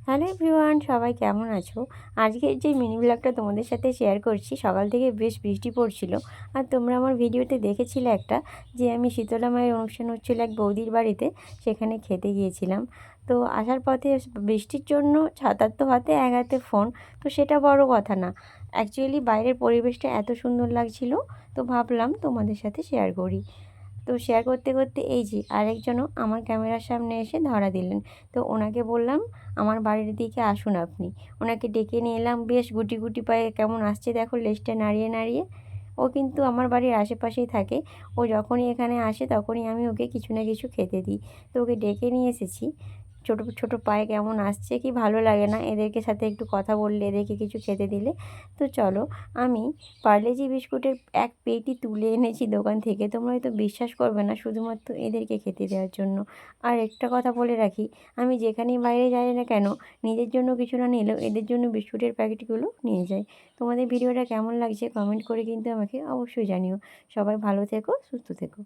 Hello everyone, সবাই কেমন আছো? আজকের যে মিনি ব্লগটা তোমাদের সাথে শেয়ার করছি, সকাল থেকে বেশ বৃষ্টি পড়ছিল। আর তোমরা আমার ভিডিওতে দেখেছিলে একটা, যে আমি শীতলা মায়ের অনুষ্ঠান হচ্ছিল এক বৌদির বাড়িতে, সেখানে খেতে গিয়েছিলাম। তো আসার পথে বৃষ্টির জন্য ছাতার তো হাতে, এক হাতে ফোন, তো সেটা বড় কথা না। অ্যাকচুয়ালি বাইরের পরিবেশটা এত সুন্দর লাগছিল, তো ভাবলাম তোমাদের সাথে শেয়ার করি। তো শেয়ার করতে করতে এই যে আরেকজনও আমার ক্যামেরার সামনে এসে ধরা দিলেন। তো ওনাকে বললাম আমার বাড়ির দিকে আসুন আপনি। ওনাকে ডেকে নিয়ে এলাম, বেশ গুটি গুটি পায়ে কেমন আসছে দেখো, লেজটা নাড়িয়ে নাড়িয়ে। ও কিন্তু আমার বাড়ির আশেপাশেই থাকে। ও যখনই এখানে আসে তখনই আমি ওকে কিছু না কিছু খেতে দিই। তো ওকে ডেকে নিয়ে এসেছি। ছোটো ছোটো পায়ে কেমন আসছে, কি ভালো লাগে না এদেরকে সাথে একটু কথা বললে, এদেরকে কিছু খেতে দিলে। তো চলো, আমি পার্লেজি বিস্কুটের এক পেটি তুলে এনেছি দোকান থেকে। তোমরা হয়তো বিশ্বাস করবে না, শুধুমাত্র এদেরকে খেতে দেওয়ার জন্য। আর একটা কথা বলে রাখি, আমি যেখানেই বাইরে যাই না কেন, নিজের জন্য কিছু না নিলেও এদের জন্য বিস্কুটের প্যাকেটগুলো নিয়ে যাই। তোমাদের ভিডিওটা কেমন লাগছে কমেন্ট করে কিন্তু আমাকে অবশ্যই জানিও। সবাই ভালো থেকো, সুস্থ থেকো।